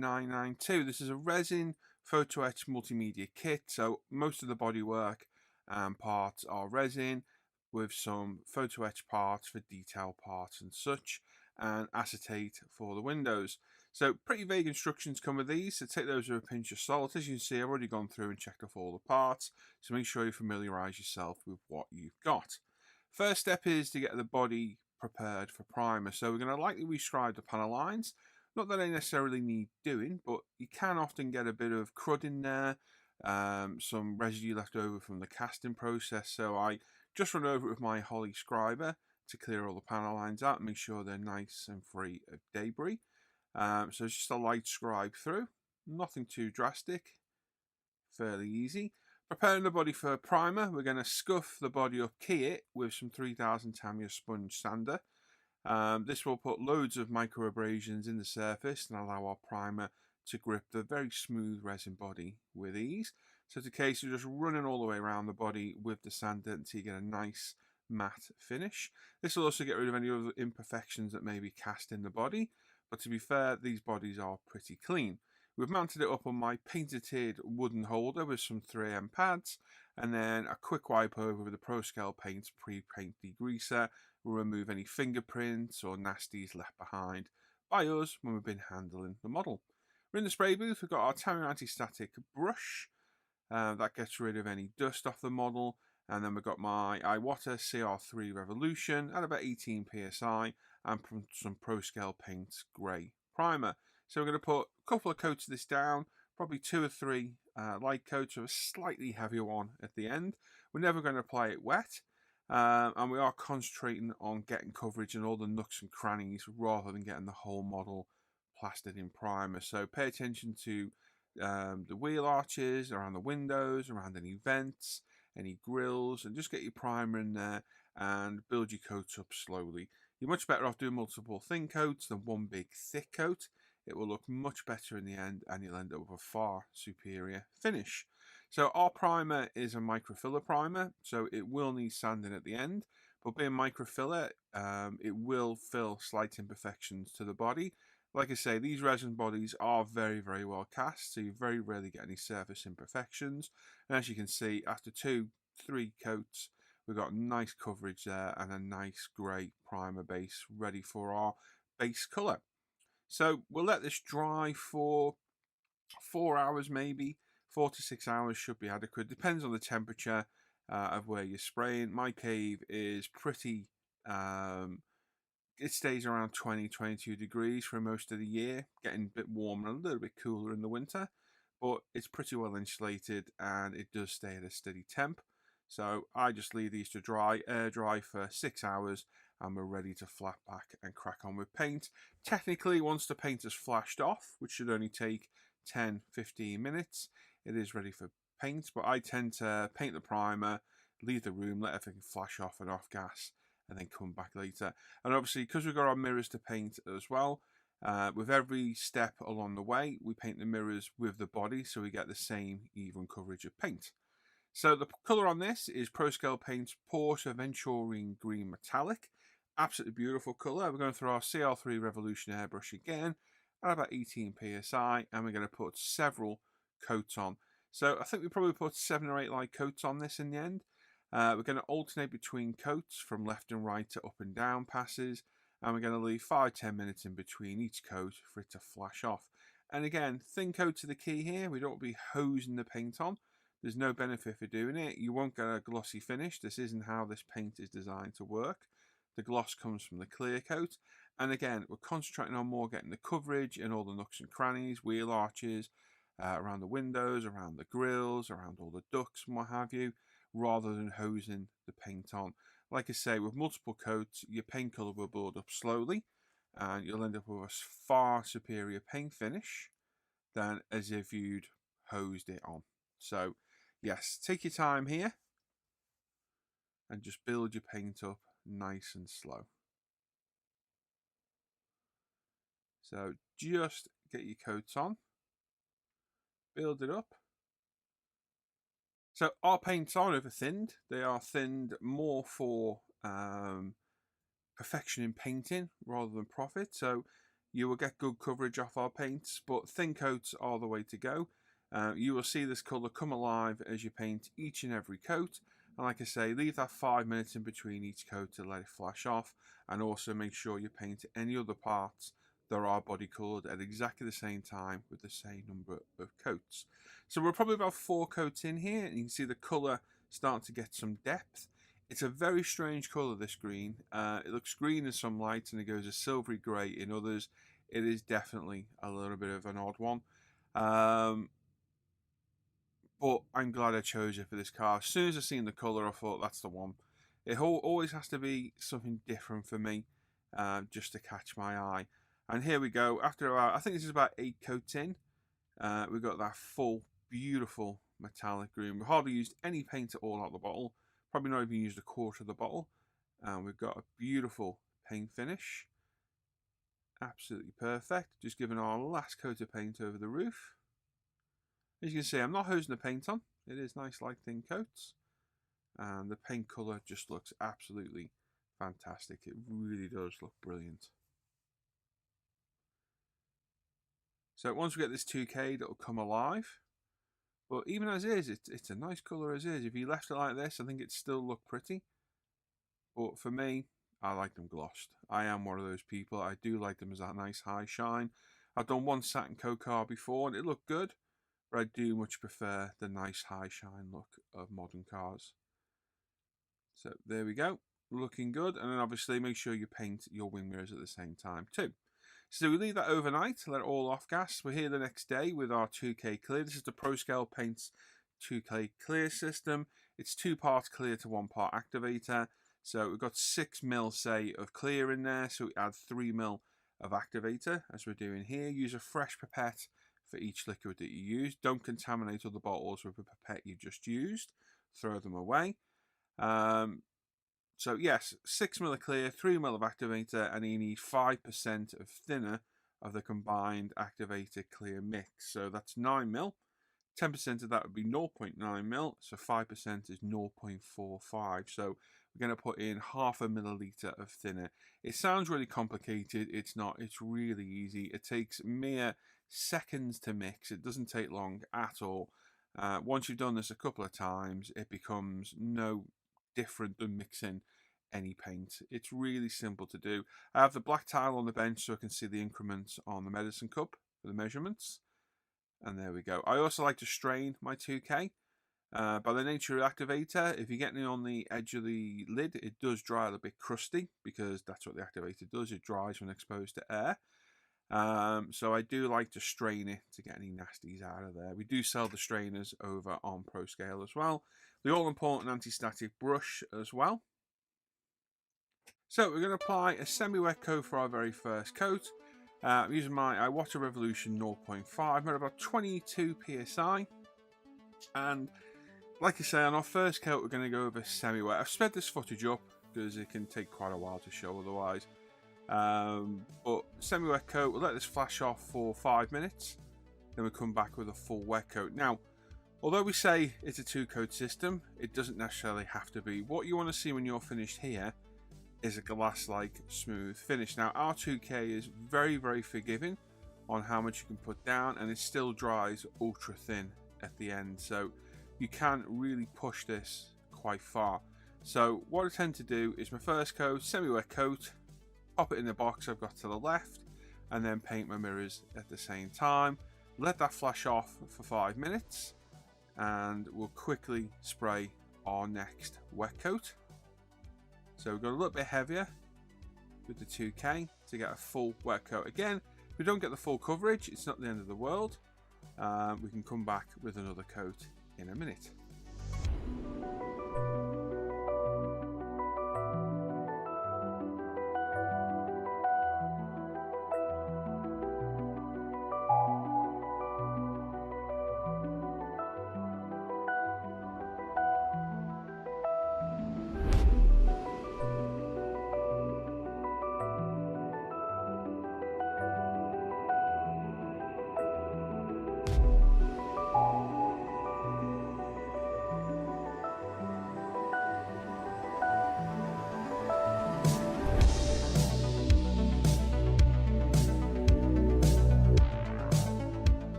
992. This is a resin photo etch multimedia kit, so most of the bodywork and parts are resin with some photo etch parts for detail parts and such, and acetate for the windows. So pretty vague instructions come with these, so take those with a pinch of salt. As you can see, I've already gone through and checked off all the parts, so make sure you familiarise yourself with what you've got. First step is to get the body prepared for primer. So we're going to lightly rescribe the panel lines. Not that they necessarily need doing, but you can often get a bit of crud in there, some residue left over from the casting process. So I just run over it with my Holly scriber to clear all the panel lines out and make sure they're nice and free of debris. So it's just a light scribe through, nothing too drastic, fairly easy. Preparing the body for primer, we're going to scuff the body up, key it with some 3000 Tamiya sponge sander. This will put loads of micro abrasions in the surface and allow our primer to grip the very smooth resin body with ease. So it's a case of just running all the way around the body with the sander until you get a nice matte finish. This will also get rid of any other imperfections that may be cast in the body, but to be fair, these bodies are pretty clean. We've mounted it up on my painted wooden holder with some 3M pads, and then a quick wipe over with the Pro Scale Paints pre-paint degreaser will remove any fingerprints or nasties left behind by us when we've been handling the model. We're in the spray booth. We've got our Tamiya anti-static brush that gets rid of any dust off the model, and then we've got my Iwata CR3 Revolution at about 18 psi and some Pro Scale Paints grey primer. So we're going to put a couple of coats of this down, probably 2 or 3 light coats of a slightly heavier one at the end. We're never going to apply it wet, and we are concentrating on getting coverage in all the nooks and crannies rather than getting the whole model plastered in primer. So pay attention to the wheel arches, around the windows, around any vents, any grills, and just get your primer in there and build your coats up slowly. You're much better off doing multiple thin coats than one big thick coat. It will look much better in the end, and you'll end up with a far superior finish. So our primer is a microfiller primer, so it will need sanding at the end, but being microfiller, it will fill slight imperfections to the body. Like I say, these resin bodies are very, very well cast, so you very rarely get any surface imperfections. And as you can see, after 2-3 coats, we've got nice coverage there and a nice grey primer base ready for our base colour. So we'll let this dry for 4 hours maybe. 4 to 6 hours should be adequate. Depends on the temperature of where you're spraying. My cave is pretty, it stays around 20-22 degrees for most of the year, getting a bit warmer and a little bit cooler in the winter, but it's pretty well insulated and it does stay at a steady temp. So I just leave these to dry, air dry for 6 hours, and we're ready to flat back and crack on with paint. Technically, once the paint is flashed off, which should only take 10-15 minutes, it is ready for paint, but I tend to paint the primer, leave the room, let everything flash off and off gas, and then come back later. And obviously, because we've got our mirrors to paint as well, with every step along the way, we paint the mirrors with the body so we get the same even coverage of paint. So the colour on this is Pro Scale Paints Porsche Aventurine Green Metallic. Absolutely beautiful colour. We're going through our CR3 Revolution airbrush again at about 18 psi, and we're going to put several coats on. So I think we probably put 7 or 8 light coats on this in the end. We're going to alternate between coats from left and right to up and down passes, and we're going to leave 5-10 minutes in between each coat for it to flash off. And again, thin coats are the key here. We don't want to be hosing the paint on. There's no benefit for doing it. You won't get a glossy finish. This isn't how this paint is designed to work. The gloss comes from the clear coat. And again, we're concentrating on more getting the coverage in all the nooks and crannies, wheel arches, around the windows, around the grills, around all the ducts and what have you, rather than hosing the paint on. Like I say, with multiple coats, your paint colour will build up slowly, and you'll end up with a far superior paint finish than as if you'd hosed it on. So yes, take your time here and just build your paint up nice and slow. So just get your coats on, build it up. So our paints are over thinned. They are thinned more for perfection in painting rather than profit. So you will get good coverage off our paints, but thin coats are the way to go. You will see this colour come alive as you paint each and every coat. And like I say, leave that 5 minutes in between each coat to let it flash off, and also make sure you paint any other parts that are body coloured at exactly the same time with the same number of coats. So we're probably about 4 coats in here, and you can see the colour starting to get some depth. It's a very strange colour, this green. It looks green in some lights and it goes a silvery grey in others. It is definitely a little bit of an odd one. But I'm glad I chose it for this car. As soon as I seen the colour, I thought that's the one. It always has to be something different for me, just to catch my eye. And here we go. After about, I think this is about 8 coats in, we've got that full, beautiful metallic green. We hardly used any paint at all out of the bottle. Probably not even used a quarter of the bottle. And we've got a beautiful paint finish. Absolutely perfect. Just giving our last coat of paint over the roof. As you can see, I'm not hosing the paint on. It is nice light thin coats. And the paint colour just looks absolutely fantastic. It really does look brilliant. So once we get this 2K, it'll come alive. But even as is, it's a nice colour as is. If you left it like this, I think it'd still look pretty. But for me, I like them glossed. I am one of those people. I do like them as that nice high shine. I've done one satin coat car before and it looked good. But I do much prefer the nice high shine look of modern cars. So there we go, looking good. And then obviously make sure you paint your wing mirrors at the same time too. So we leave that overnight, let it all off gas. We're here the next day with our 2K clear. This is the ProScale Paints 2K clear system. It's 2 parts clear to 1 part activator. So we've got 6mm, say, of clear in there. So we add 3mm of activator, as we're doing here. Use a fresh pipette for each liquid that you use. Don't contaminate other bottles with the pipette you just used. Throw them away. So yes, 6mm of clear, 3mm of activator, and you need 5% of thinner of the combined activator clear mix. So that's 9mm. 10% of that would be 0.9mm, so 5% is 0.45. So we're going to put in 0.5 milliliter of thinner. It sounds really complicated. It's not. It's really easy. It takes mere seconds to mix. It doesn't take long at all. Once you've done this a couple of times, it becomes no different than mixing any paint. It's really simple to do. I have the black tile on the bench so I can see the increments on the medicine cup for the measurements. And there we go. I also like to strain my 2K. By the nature of the activator, if you're getting it on the edge of the lid, it does dry a little bit crusty because that's what the activator does. It dries when exposed to air. So I do like to strain it to get any nasties out of there. We do sell the strainers over on ProScale as well. The all-important anti-static brush as well. So we're going to apply a semi-wet coat for our very first coat. I'm using my Iwata Revolution 0.5. I'm at about 22 psi. And like I say, on our first coat, we're going to go over semi-wet. I've sped this footage up because it can take quite a while to show otherwise. But semi-wet coat, we'll let this flash off for 5 minutes. Then we'll come back with a full wet coat. Now, although we say it's a 2-coat system, it doesn't necessarily have to be. What you want to see when you're finished here is a glass-like smooth finish. Now, our 2K is very, very forgiving on how much you can put down, and it still dries ultra thin at the end. So you can really push this quite far. So what I tend to do is my first coat, semi-wet coat, pop it in the box I've got to the left, and then paint my mirrors at the same time. Let that flash off for 5 minutes, and we'll quickly spray our next wet coat. So we've got a little bit heavier with the 2K to get a full wet coat. Again, if we don't get the full coverage, it's not the end of the world. We can come back with another coat in a minute.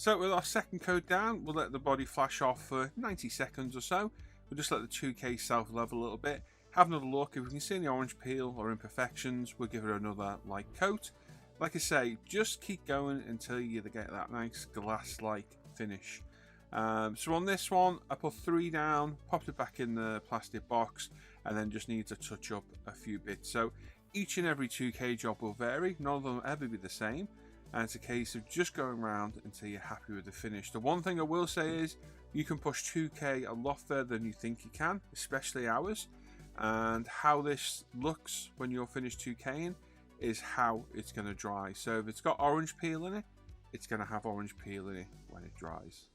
So with our second coat down, we'll let the body flash off for 90 seconds or so. We'll just let the 2K self-level a little bit. Have another look. If we can see any orange peel or imperfections, we'll give it another light coat. Like I say, just keep going until you get that nice glass-like finish. So on this one, I put 3 down, popped it back in the plastic box, and then just need to touch up a few bits. So each and every 2K job will vary. None of them will ever be the same. And it's a case of just going around until you're happy with the finish. The one thing I will say is you can push 2K a lot further than you think you can, especially ours. And how this looks when you're finished 2King is how it's going to dry. So if it's got orange peel in it, it's going to have orange peel in it when it dries.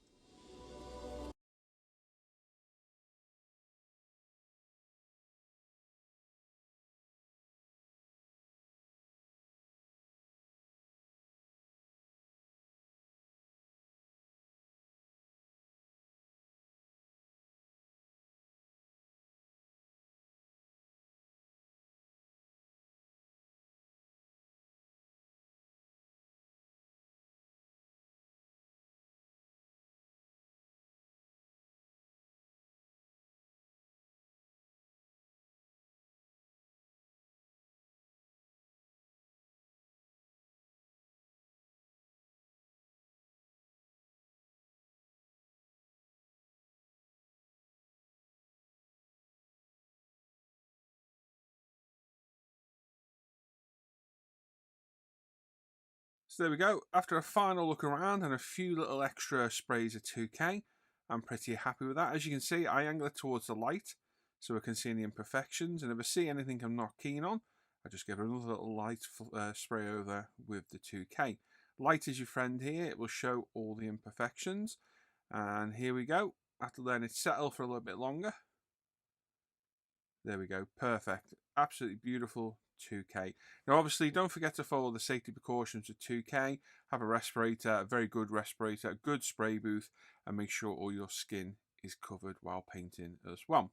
So there we go. After a final look around and a few little extra sprays of 2K, I'm pretty happy with that. As you can see, I angle it towards the light so I can see any imperfections. And if I see anything I'm not keen on, I just give it another little light spray over with the 2K. Light is your friend here. It will show all the imperfections. And here we go. After letting it settle for a little bit longer. There we go. Perfect. Absolutely beautiful 2K. Now, obviously, don't forget to follow the safety precautions of 2K. Have a respirator, a very good respirator, a good spray booth, and make sure all your skin is covered while painting as well.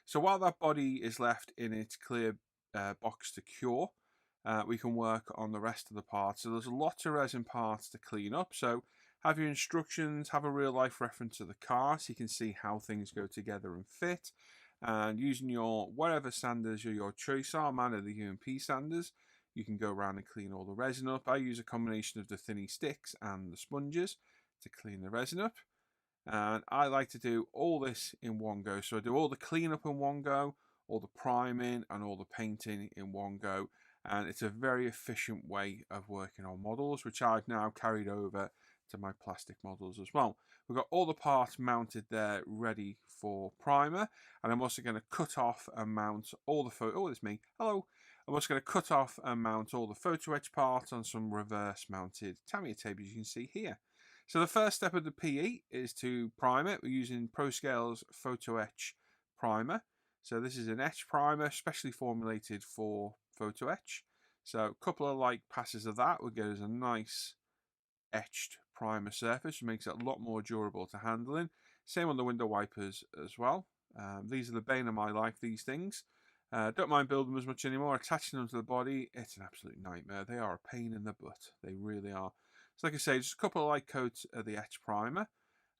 So while that body is left in its clear box to cure, we can work on the rest of the parts. So there's lots of resin parts to clean up. So have your instructions, have a real life reference of the car so you can see how things go together and fit. And using your whatever sanders your choice are, mine are the UMP sanders, you can go around and clean all the resin up. I use a combination of the thinny sticks and the sponges to clean the resin up. And I like to do all this in one go. So I do all the cleanup in one go, all the priming and all the painting in one go. And it's a very efficient way of working on models, which I've now carried over to my plastic models as well. We've got all the parts mounted there ready for primer. And I'm also going to cut off and mount all the photo. Oh, it's me. Hello. I'm also going to cut off and mount all the photo etch parts on some reverse mounted Tamiya tape, as you can see here. So the first step of the PE is to prime it. We're using ProScale's Photo Etch Primer. So this is an etch primer specially formulated for photo etch. So a couple of light passes of that will give us a nice etched primer surface, which makes it a lot more durable to handling. Same on the window wipers as well. These are the bane of my life, these things. Don't mind building them as much anymore. Attaching them to the body, it's an absolute nightmare. They are a pain in the butt. They really are. So like I say, just a couple of light coats of the etch primer.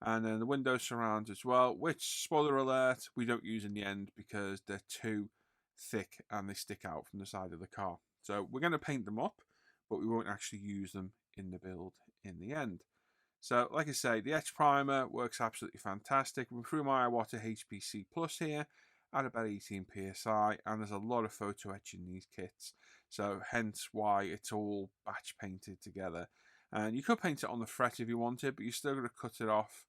And then the window surrounds as well, which, spoiler alert, we don't use in the end because they're too thick and they stick out from the side of the car. So we're going to paint them up, but we won't actually use them in the build in the end. So like I say, the etch primer works absolutely fantastic. We're through my Iwata HPC Plus here at about 18 psi, and there's a lot of photo etch in these kits. So hence why it's all batch painted together. And you could paint it on the fret if you wanted, but you're still going to cut it off,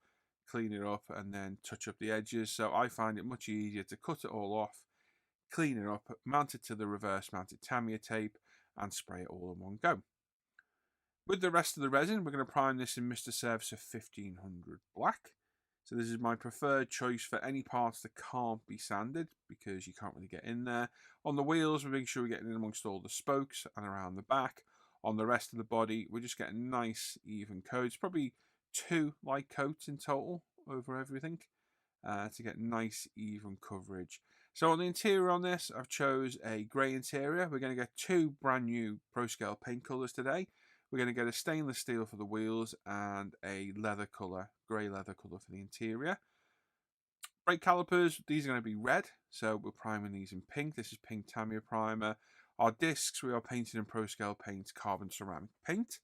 clean it up, and then touch up the edges. So I find it much easier to cut it all off, clean it up, mount it to the reverse mounted Tamiya tape, and spray it all in one go. With the rest of the resin, we're going to prime this in Mr. Service of 1500 Black. So this is my preferred choice for any parts that can't be sanded because you can't really get in there. On the wheels, we're making sure we're getting in amongst all the spokes and around the back. On the rest of the body, we're just getting nice even coats, probably 2 light coats in total over everything to get nice even coverage. So on the interior on this, I've chose a grey interior. We're going to get 2 brand new ProScale paint colours today. We're going to get a stainless steel for the wheels and a leather colour, grey leather colour for the interior. Brake calipers, these are going to be red, so we're priming these in pink. This is pink Tamiya primer. Our discs, we are painted in Pro Scale Paint carbon ceramic paint.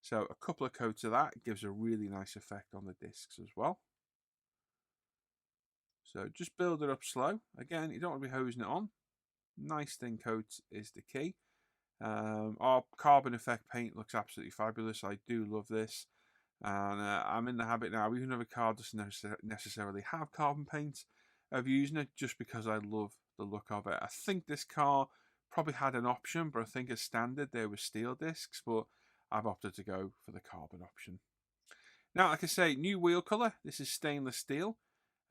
So a couple of coats of that gives a really nice effect on the discs as well. So just build it up slow. Again, you don't want to be hosing it on. Nice thin coat is the key. Our carbon effect paint looks absolutely fabulous. I do love this. And I'm in the habit now, even if a car doesn't necessarily have carbon paint, of using it just because I love the look of it. I think this car probably had an option, but I think as standard there were steel discs, but I've opted to go for the carbon option. Now, like I say, new wheel colour. This is stainless steel.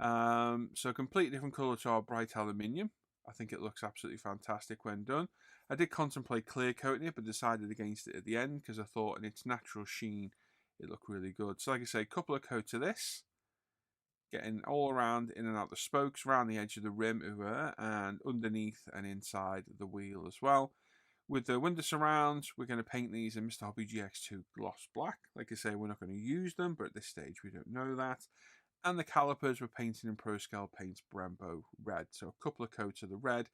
So a completely different colour to our bright aluminium. I think it looks absolutely fantastic when done. I did contemplate clear coating it, but decided against it at the end because I thought in its natural sheen, it looked really good. So like I say, a couple of coats of this, getting all around in and out the spokes, around the edge of the rim, and underneath and inside the wheel as well. With the window surrounds, we're going to paint these in Mr. Hobby GX2 gloss black. Like I say, we're not going to use them, but at this stage we don't know that. And the calipers we're painting in Pro Scale Paints Brembo red. So a couple of coats of the red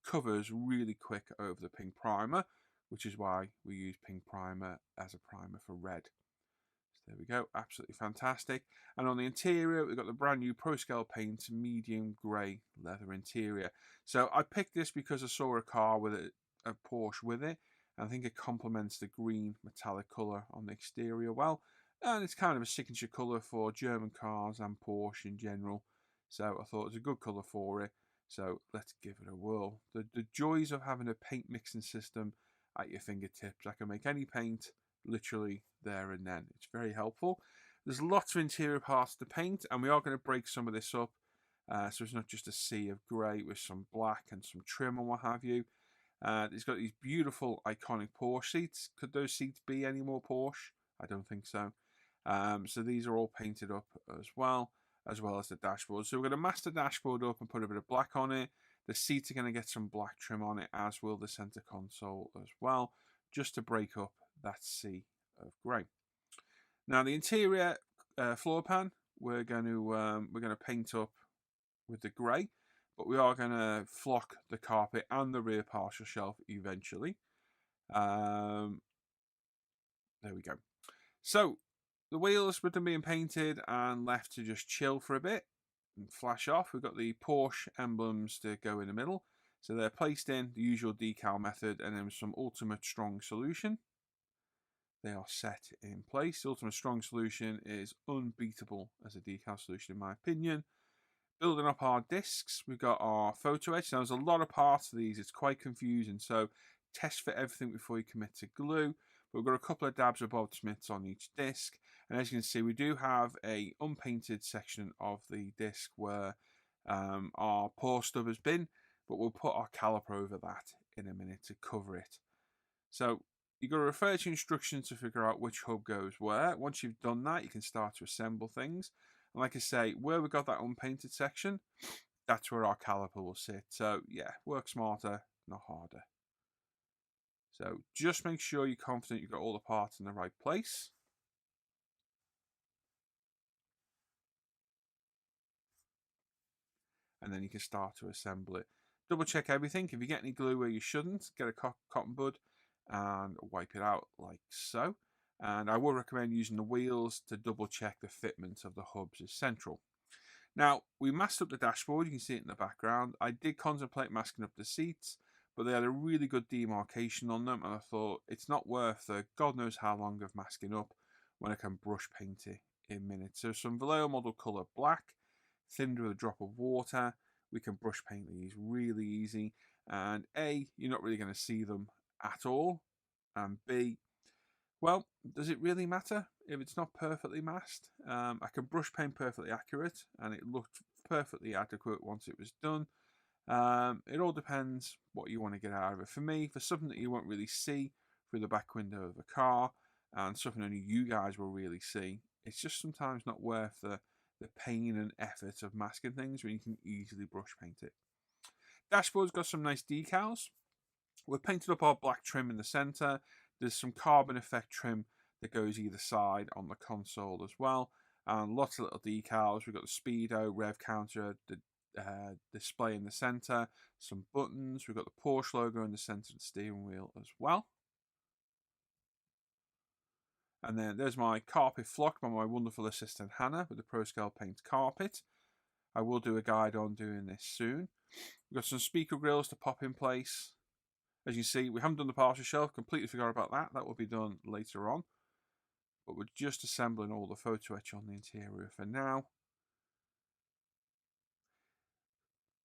covers really quick over the pink primer, which is why we use pink primer as a primer for red. There we go, absolutely fantastic. And on the interior, we've got the brand new Pro Scale Paint medium grey leather interior. So I picked this because I saw a car with a Porsche with it. And I think it complements the green metallic colour on the exterior well. And it's kind of a signature colour for German cars and Porsche in general. So I thought it was a good colour for it. So let's give it a whirl. The joys of having a paint mixing system at your fingertips. I can make any paint literally there and then. It's very helpful. There's lots of interior parts to paint, and we are going to break some of this up. So it's not just a sea of grey with some black and some trim and what have you. It's got these beautiful iconic Porsche seats. Could those seats be any more Porsche? I don't think so. So these are all painted up as well as the dashboard. So we're going to mask the dashboard up and put a bit of black on it. The seats are going to get some black trim on it, as will the center console as well, just to break up that sea of grey. Now the interior floor pan we're going to paint up with the grey, but we are going to flock the carpet and the rear partial shelf eventually. There we go. So the wheels with them being painted and left to just chill for a bit and flash off. We've got the Porsche emblems to go in the middle. So they're placed in the usual decal method and then some Ultimate Strong Solution. They are set in place. The Ultimate Strong Solution is unbeatable as a decal solution in my opinion. Building up our discs, we've got our photo etch. Now there's a lot of parts of these, it's quite confusing, so test for everything before you commit to glue. But we've got a couple of dabs of Bob Smiths on each disc, and as you can see we do have a unpainted section of the disc where our pour stub has been, but we'll put our caliper over that in a minute to cover it. So you've got to refer to instructions to figure out which hub goes where. Once you've done that, you can start to assemble things. And like I say, where we got that unpainted section, that's where our caliper will sit. So yeah, work smarter, not harder. So just make sure you're confident you've got all the parts in the right place. And then you can start to assemble it. Double check everything. If you get any glue where you shouldn't, get a cotton bud and wipe it out like so. And I would recommend using the wheels to double check the fitment of the hubs is central. Now, we masked up the dashboard, you can see it in the background. I did contemplate masking up the seats, but they had a really good demarcation on them, and I thought it's not worth the God knows how long of masking up when I can brush paint it in minutes. So some Vallejo model colour black, thinned with a drop of water. We can brush paint these really easy, and A, you're not really going to see them at all, and B, well, does it really matter if it's not perfectly masked? I can brush paint perfectly accurate, and it looked perfectly adequate once it was done. It all depends what you want to get out of it. For me, for something that you won't really see through the back window of a car, and something only you guys will really see, it's just sometimes not worth the pain and effort of masking things when you can easily brush paint it. Dashboard's got some nice decals. We've painted up our black trim in the centre. There's some carbon effect trim that goes either side on the console as well, and lots of little decals. We've got the speedo, rev counter, the display in the center, some buttons. We've got the Porsche logo in the center of the steering wheel as well. And then there's my carpet flock by my wonderful assistant Hannah with the Pro Scale Paint carpet. I will do a guide on doing this soon. We've got some speaker grills to pop in place. As you see, we haven't done the Porsche shelf, completely forgot about that. That will be done later on. But we're just assembling all the photo etch on the interior for now.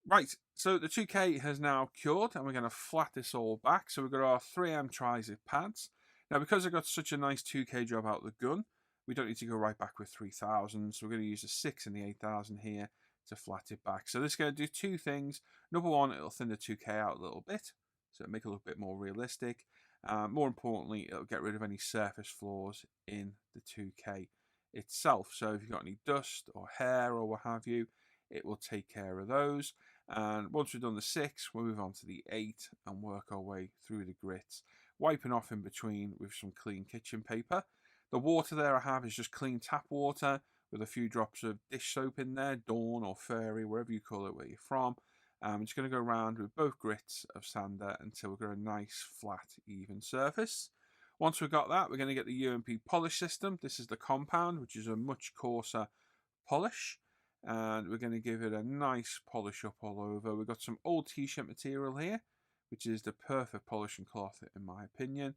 Right, so the 2K has now cured and we're going to flat this all back. So we've got our 3M tri-zip pads. Now because I got such a nice 2K job out of the gun, we don't need to go right back with 3000. So we're going to use the 6 and the 8000 here to flat it back. So this is going to do two things. Number one, it'll thin the 2K out a little bit, so it'll make it a little bit more realistic. More importantly, it'll get rid of any surface flaws in the 2K itself. So if you've got any dust or hair or what have you, it will take care of those. And once we've done the 6, we'll move on to the 8 and work our way through the grits, wiping off in between with some clean kitchen paper. The water there I have is just clean tap water with a few drops of dish soap in there, Dawn or Fairy, wherever you call it, where you're from. I'm just going to go around with both grits of sander until we've got a nice, flat, even surface. Once we've got that, we're going to get the UMP polish system. This is the compound, which is a much coarser polish. And we're going to give it a nice polish up all over. We've got some old t-shirt material here, which is the perfect polishing cloth in my opinion.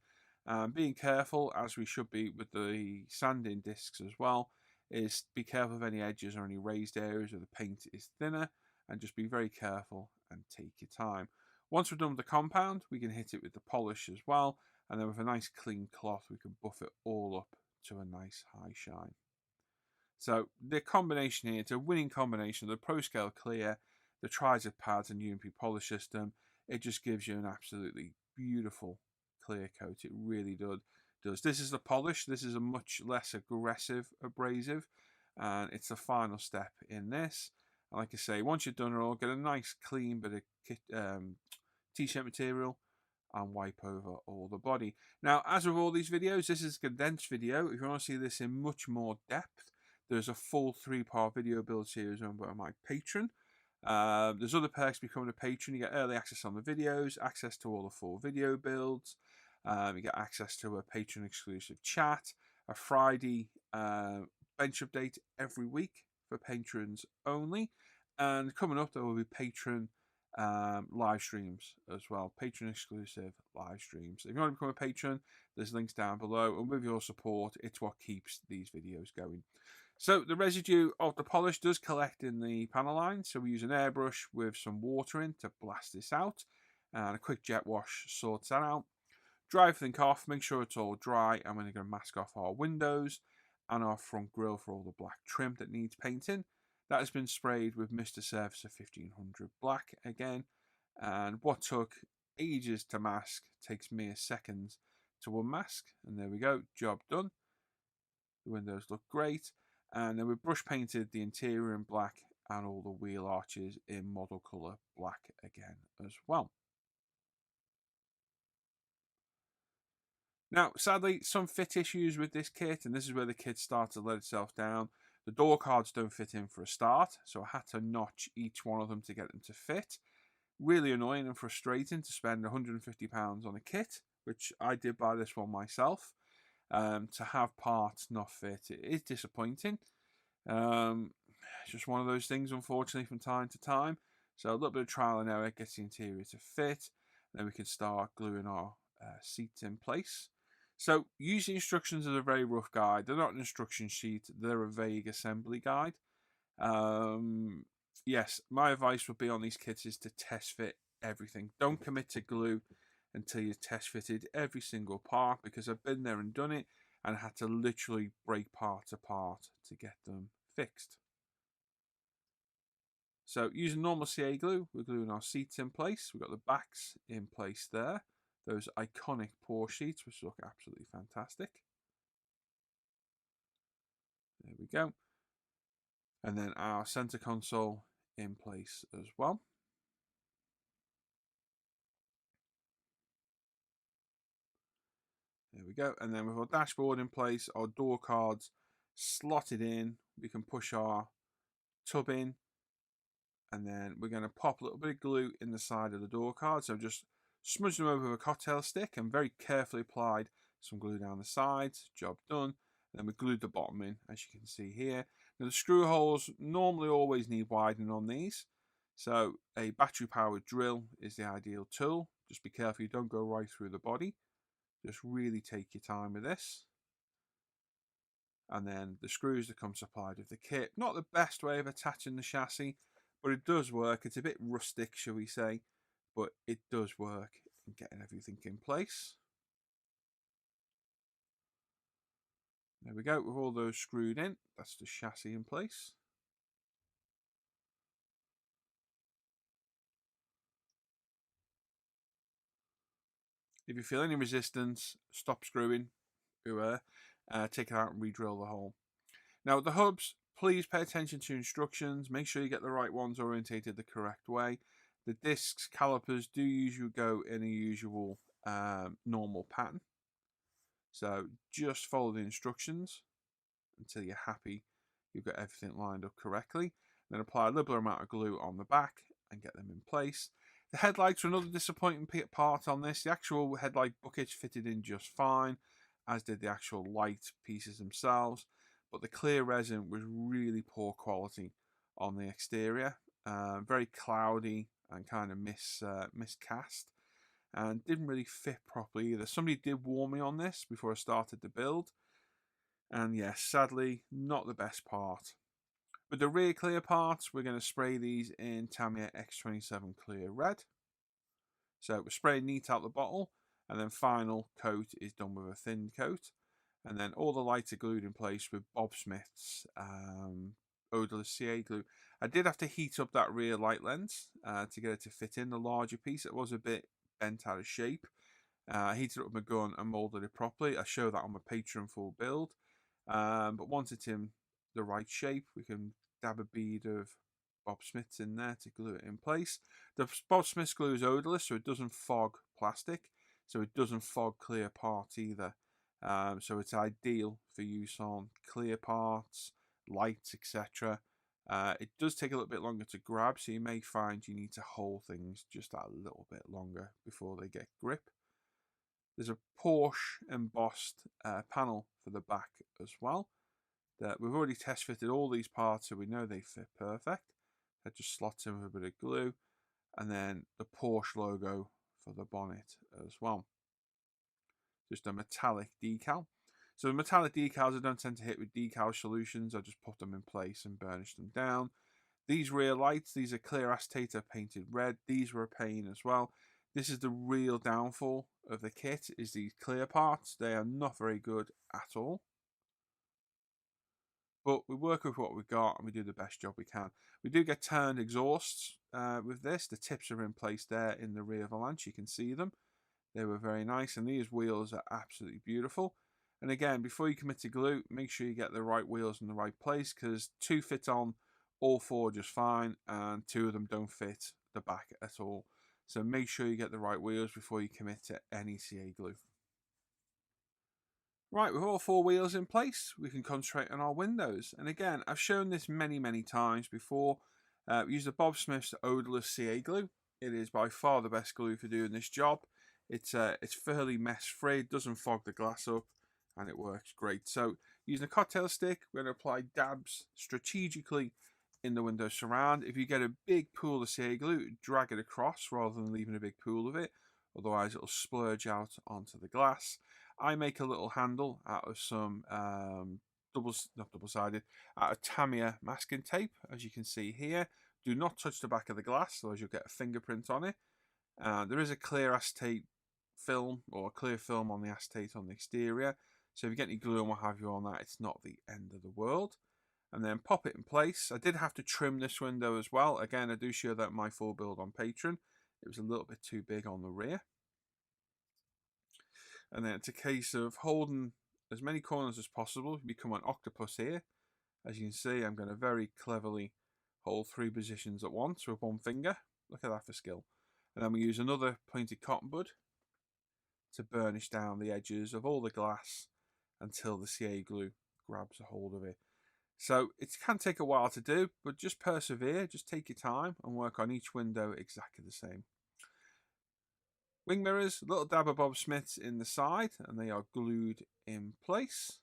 Being careful, as we should be with the sanding discs as well, is be careful of any edges or any raised areas where the paint is thinner, and just be very careful and take your time. Once we're done with the compound, we can hit it with the polish as well, and then with a nice clean cloth we can buff it all up to a nice high shine. So the combination here, it's a winning combination of the Pro Scale Clear, the tri-zip pads and UMP polish system. It just gives you an absolutely beautiful clear coat. It really does. This is the polish. This is a much less aggressive abrasive, and it's the final step in this. And like I say, once you've done it all, get a nice clean bit of t-shirt material and wipe over all the body. Now, as with all these videos, this is a condensed video. If you want to see this in much more depth, there's a full 3-part video build series on my Patreon. There's other perks becoming a patron. You get early access on the videos, access to all the full video builds. You get access to a Patreon exclusive chat, a Friday bench update every week for patrons only. And coming up, there will be patron live streams as well, patron exclusive live streams. If you want to become a patron, there's links down below, and with your support, it's what keeps these videos going. So the residue of the polish does collect in the panel line, so we use an airbrush with some water in to blast this out, and a quick jet wash sorts that out. Dry everything off, make sure it's all dry, and we're going to mask off our windows and our front grille for all the black trim that needs painting. That has been sprayed with Mr. Surfacer 1500 Black again, and what took ages to mask takes mere seconds to unmask, and there we go, job done. The windows look great, and then we brush painted the interior in black and all the wheel arches in model colour black again as well. Now, sadly, some fit issues with this kit, and this is where the kit starts to let itself down. The door cards don't fit in for a start, so I had to notch each one of them to get them to fit. Really annoying and frustrating to spend £150 on a kit, which I did buy this one myself. To have parts not fit, it is disappointing. It's just one of those things, unfortunately, from time to time. So a little bit of trial and error gets the interior to fit. Then we can start gluing our seats in place. So use the instructions as a very rough guide. They're not an instruction sheet, they're a vague assembly guide. Yes, my advice would be on these kits is to test fit everything. Don't commit to glue until you've test fitted every single part, because I've been there and done it and had to literally break parts apart to get them fixed. So using normal CA glue, we're gluing our seats in place. We've got the backs in place there. Those iconic Porsche seats, which look absolutely fantastic. There we go. And then our center console in place as well. There we go. And then with our dashboard in place, our door cards slotted in, we can push our tub in, and then we're going to pop a little bit of glue in the side of the door card. So just smudge them over with a cocktail stick and very carefully applied some glue down the sides. Job done. And then we glued the bottom in, as you can see here. Now the screw holes normally always need widening on these. So a battery powered drill is the ideal tool. Just be careful you don't go right through the body. Just really take your time with this. And then the screws that come supplied with the kit. Not the best way of attaching the chassis, but it does work. It's a bit rustic, shall we say, but it does work in getting everything in place. There we go, with all those screwed in. That's the chassis in place. If you feel any resistance, stop screwing, take it out and re-drill the hole. Now the hubs, please pay attention to instructions. Make sure you get the right ones orientated the correct way. The discs, calipers do usually go in a usual normal pattern. So just follow the instructions until you're happy you've got everything lined up correctly. Then apply a liberal amount of glue on the back and get them in place. The headlights are another disappointing part on this. The actual headlight buckets fitted in just fine, as did the actual light pieces themselves. But the clear resin was really poor quality on the exterior. Very cloudy and kind of miscast. And didn't really fit properly either. Somebody did warn me on this before I started the build. And yes, sadly, not the best part. With the rear clear parts, we're going to spray these in Tamiya X27 Clear Red. So we're spraying neat out the bottle, and then final coat is done with a thin coat. And then all the lights are glued in place with Bob Smith's odorless CA glue. I did have to heat up that rear light lens to get it to fit in the larger piece. It was a bit bent out of shape. I heated it up with my gun and moulded it properly. I show that on my Patreon full build. But once it's in the right shape, we can dab a bead of Bob Smith's in there to glue it in place. The Bob Smith's glue is odorless, so it doesn't fog plastic, so it doesn't fog clear parts either. So it's ideal for use on clear parts, lights, etc. It does take a little bit longer to grab, so you may find you need to hold things just a little bit longer before they get grip. There's a Porsche embossed panel for the back as well. That we've already test fitted all these parts, so we know they fit perfect. That just slots in with a bit of glue, and then the Porsche logo for the bonnet as well. Just a metallic decal. So the metallic decals I don't tend to hit with decal solutions. I just put them in place and burnish them down. These rear lights, these are clear acetate painted red. These were a pain as well. This is the real downfall of the kit, is these clear parts. They are not very good at all. But we work with what we've got and we do the best job we can. We do get turned exhausts with this. The tips are in place there in the rear valance. You can see them. They were very nice, and these wheels are absolutely beautiful. And again, before you commit to glue, make sure you get the right wheels in the right place, because 2 fit on all 4 just fine, and 2 of them don't fit the back at all. So make sure you get the right wheels before you commit to any CA glue. Right, with all 4 wheels in place, we can concentrate on our windows. And again, I've shown this many times before. We use the Bob Smith's odorless CA glue. It is by far the best glue for doing this job. It's fairly mess free, it doesn't fog the glass up, and it works great. So using a cocktail stick, we're going to apply dabs strategically in the window surround. If you get a big pool of CA glue, drag it across rather than leaving a big pool of it. Otherwise it'll splurge out onto the glass. I make a little handle out of some not double-sided, out of Tamiya masking tape, as you can see here. Do not touch the back of the glass, otherwise you'll get a fingerprint on it. There is a clear acetate film, or a clear film on the acetate on the exterior, so if you get any glue and what have you on that, it's not the end of the world. And then pop it in place. I did have to trim this window as well. Again, I do show that in my full build on Patreon. It was a little bit too big on the rear. And then it's a case of holding as many corners as possible. You become an octopus here. As you can see, I'm going to very cleverly hold 3 positions at once with 1 finger. Look at that for skill. And then we use another pointed cotton bud to burnish down the edges of all the glass until the CA glue grabs a hold of it. So it can take a while to do, but just persevere, just take your time and work on each window exactly the same. Wing mirrors, little dab of Bob Smiths in the side, and they are glued in place.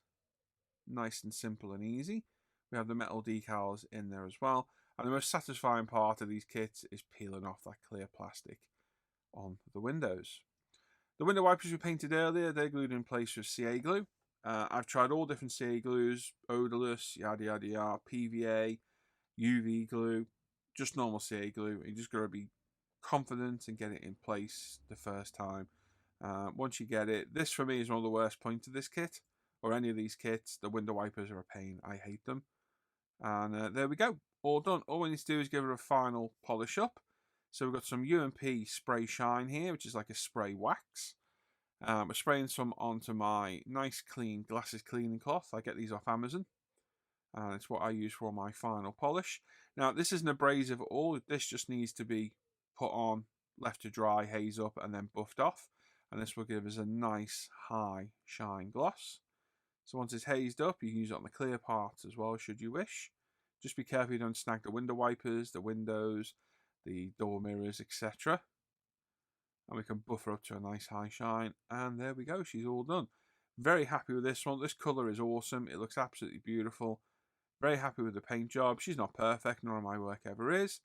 Nice and simple and easy. We have the metal decals in there as well. And the most satisfying part of these kits is peeling off that clear plastic on the windows. The window wipers we painted earlier, they're glued in place with CA glue. I've tried all different CA glues, odorless, yada yada yada, PVA, UV glue, just normal CA glue. You just got to be confident and get it in place the first time. Once you get it, this for me is one of the worst points of this kit, or any of these kits. The window wipers are a pain. I hate them. And there we go, all done. All we need to do is give it a final polish up. So we've got some UMP spray shine here, which is like a spray wax. We're spraying some onto my nice clean glasses cleaning cloth. I get these off Amazon. And it's what I use for my final polish. Now, this isn't abrasive at all. This just needs to be put on, left to dry, haze up, and then buffed off. And this will give us a nice high shine gloss. So once it's hazed up, you can use it on the clear parts as well, should you wish. Just be careful you don't snag the window wipers, the windows, the door mirrors, etc. And we can buff her up to a nice high shine. And there we go, she's all done. Very happy with this one. This colour is awesome. It looks absolutely beautiful. Very happy with the paint job. She's not perfect, none of my work ever is.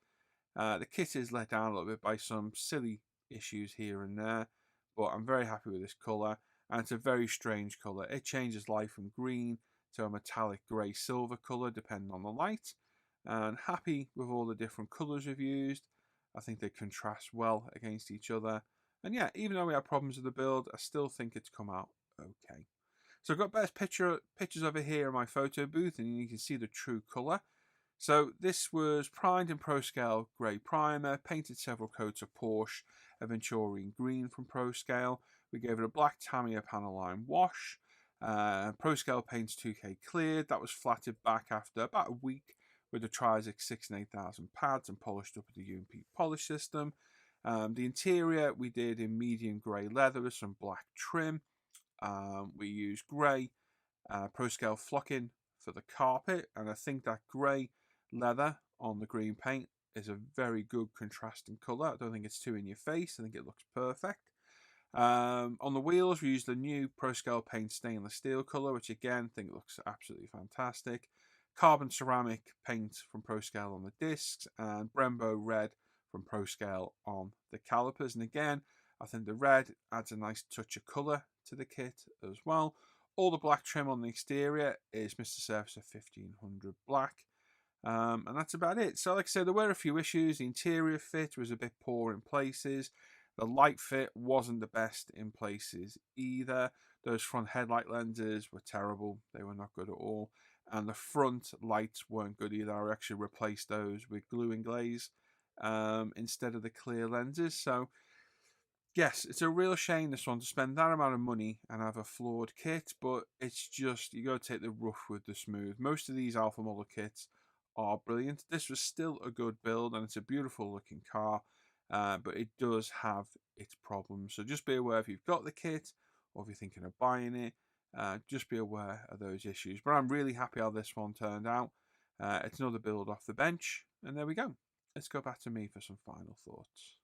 The kit is let down a little bit by some silly issues here and there, but I'm very happy with this colour, and it's a very strange colour. It changes light from green to a metallic grey silver colour depending on the light, and happy with all the different colours we've used. I think they contrast well against each other, and yeah, even though we have problems with the build, I still think it's come out okay. So I've got best pictures over here in my photo booth, and you can see the true colour. So this was primed in ProScale grey primer, painted several coats of Porsche Aventurine green from ProScale. We gave it a black Tamiya panel line wash. ProScale paints 2K cleared. That was flatted back after about a week with the Trizac 6 and 8000 pads and polished up with the UMP polish system. The interior we did in medium grey leather with some black trim. We used grey ProScale flocking for the carpet, and I think that grey leather on the green paint is a very good contrasting colour. I don't think it's too in your face. I think it looks perfect. On the wheels, we used the new ProScale paint stainless steel colour, which again, I think looks absolutely fantastic. Carbon ceramic paint from ProScale on the discs, and Brembo red from ProScale on the calipers. And again, I think the red adds a nice touch of colour to the kit as well. All the black trim on the exterior is Mr. Surfacer 1500 black. And that's about it. So like I said, there were a few issues. The interior fit was a bit poor in places. The light fit wasn't the best in places either. Those front headlight lenses were terrible. They were not good at all. And the front lights weren't good either. I actually replaced those with glue and glaze instead of the clear lenses. So yes, it's a real shame, this one, to spend that amount of money and have a flawed kit, but it's just, you got to take the rough with the smooth. Most of these Alpha model kits are brilliant. This was still a good build, and it's a beautiful looking car, but it does have its problems. So just be aware if you've got the kit, or if you're thinking of buying it, just be aware of those issues. But I'm really happy how this one turned out. It's another build off the bench, and there we go. Let's go back to me for some final thoughts.